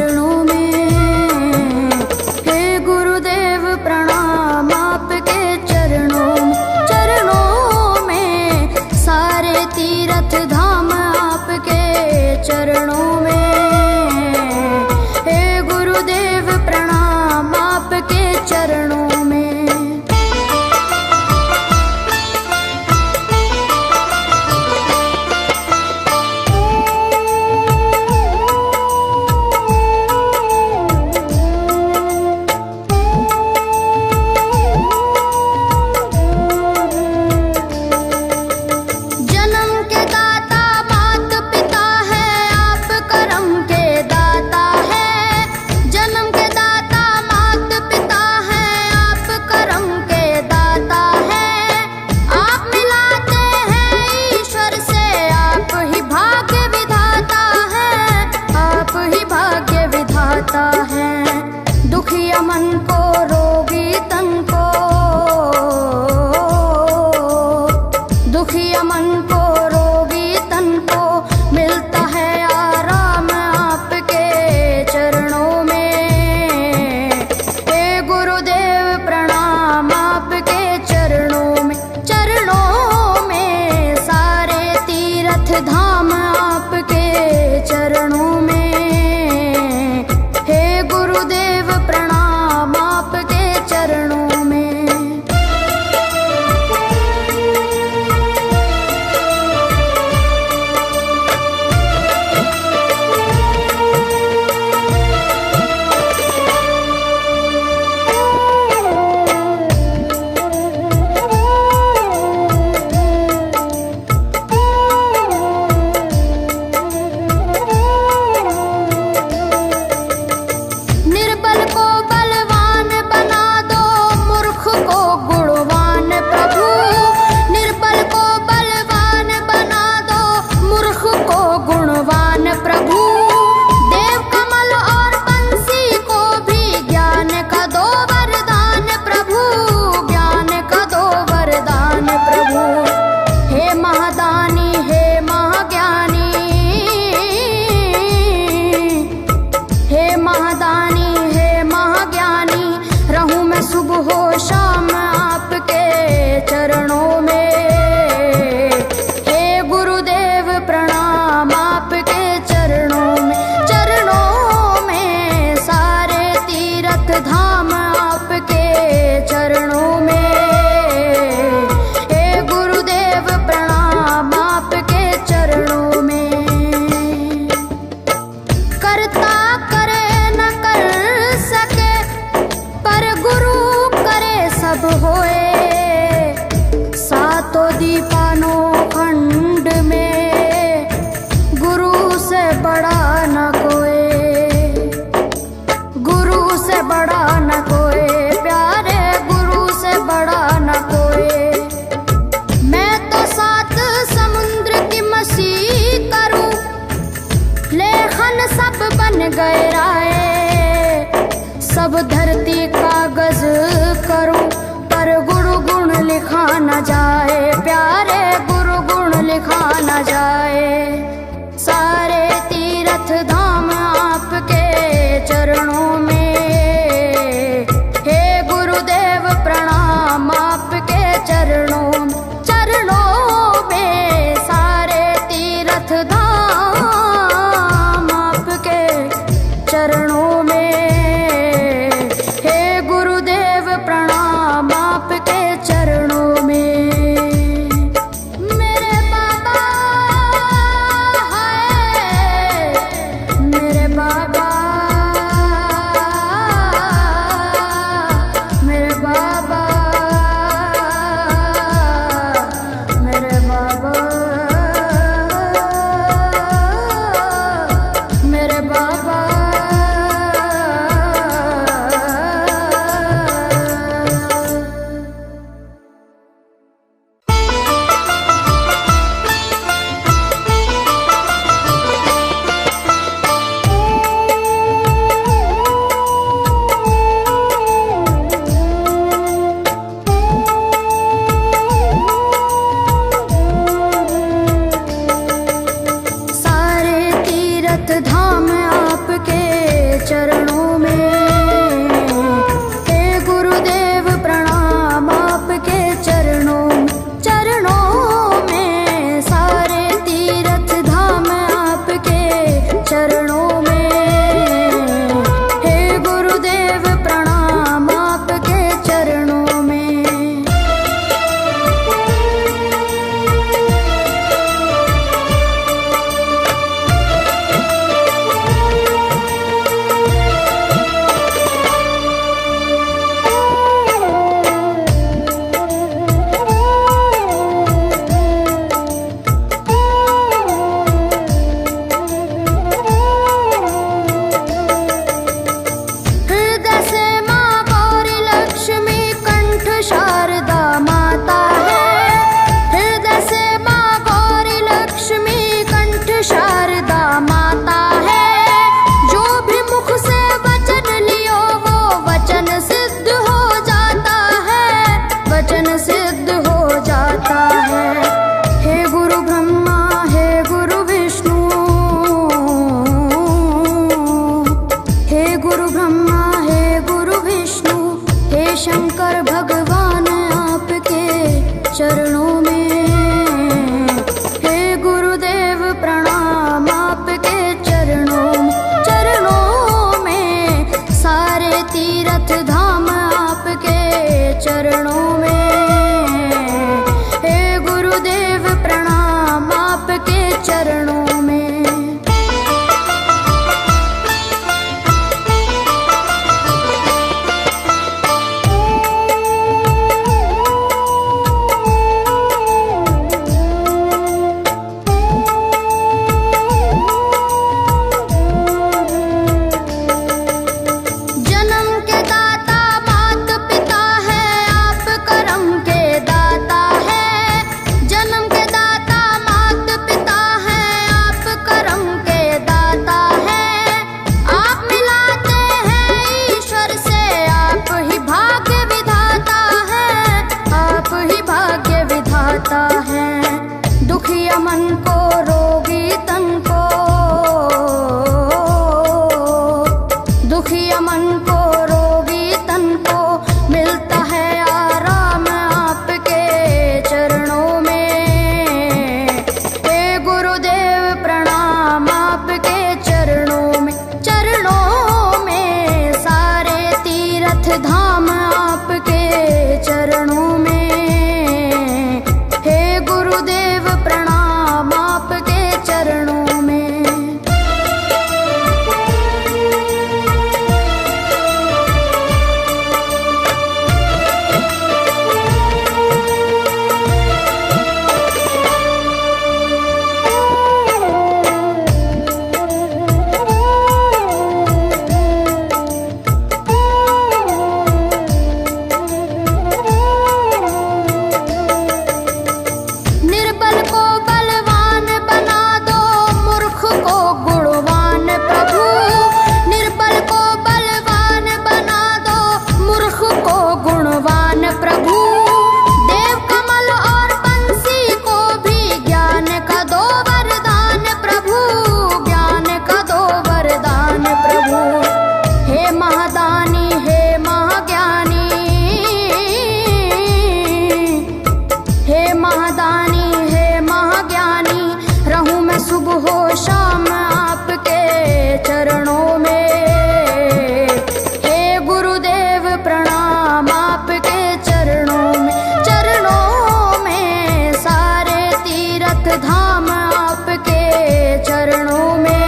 चरणों में। हे गुरुदेव प्रणाम आपके चरणों में, सारे तीर्थ धाम आपके चरणों में। हे गुरुदेव प्रणाम आपके चरणों में। दुखिया मन को, रोगी तन को, दुखिया मन को, रोगी तन को मिलता है आराम आपके चरणों में। हे गुरुदेव प्रणाम आपके चरणों में। चरणों में सारे तीर्थ धाम आपके चरणों में। गुरुदेव प्रणाम आपके चरणों में। सुबह हो शाम आपके चरणों में। हे गुरुदेव प्रणाम आपके चरणों में। चरणों में सारे तीर्थ धाम आपके चरणों में। हे गुरुदेव प्रणाम आपके चरणों में। करता करे न कर सके, पर गुरु सब होए। सातों दीपानों खंड में गुरु से बड़ा न कोई, गुरु से बड़ा न कोई, प्यारे गुरु से बड़ा न कोई। मैं तो 7 समुद्र की मसी करूं, लेखन सब बन गए राय। सब धरती कागज करूं, पर गुरु गुण लिखा न जाए, प्यारे गुरु गुण लिखा न जाए। सारे तीर्थ धाम आपके चरणों में। हे गुरुदेव प्रणाम आपके चरणों में। चरणों में सारे तीर्थ धाम आपके चरणों में। प्रणाम आपके चरणों में। मेरे बाबा है, मेरे बाबा, मेरे बाबा, मेरे बाबा, मेरे बाबा। चरणों में। हे गुरुदेव प्रणाम आपके चरणों में, सारे तीर्थ धाम आपके चरणों में। हे गुरुदेव प्रणाम आपके चरणों में। शंकर भगवान आपके चरणों में। हे गुरुदेव प्रणाम आपके चरणों में, सारे तीर्थ धाम आपके चरणों में। हे गुरुदेव प्रणाम आपके चरणों में। दुखिया मन को रोगी तन को, दुखिया मन को रोगी तन को मिलता है आराम आपके चरणों में। हे गुरुदेव प्रणाम आपके चरणों में, सारे तीर्थ धाम आपके चरणों में। गुरुदेव प्रणाम आपके चरणों में। सुबह शाम आपके चरणों में। हे गुरुदेव प्रणाम आपके चरणों में, सारे तीर्थ धाम आपके चरणों में।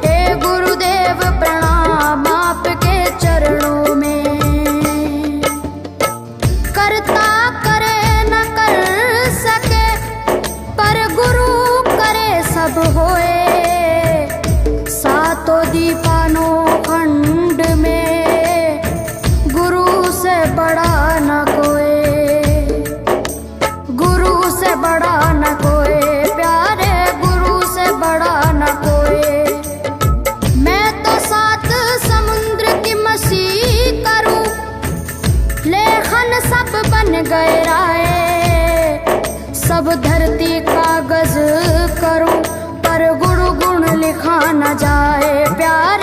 हे गुरुदेव प्रणाम आपके चरणों में। करता करे न कर सके पर गुरु करे सब होए। सातों दीपानों खंड में गुरु से बड़ा न कोई, गुरु से बड़ा न कोई, प्यारे गुरु से बड़ा न कोई। मैं तो सात समुद्र की मसी करूं, लेखन सब बन गए राय। सब धरती कागज करूं पर गुरु गुण लिखा न जाए। प्यार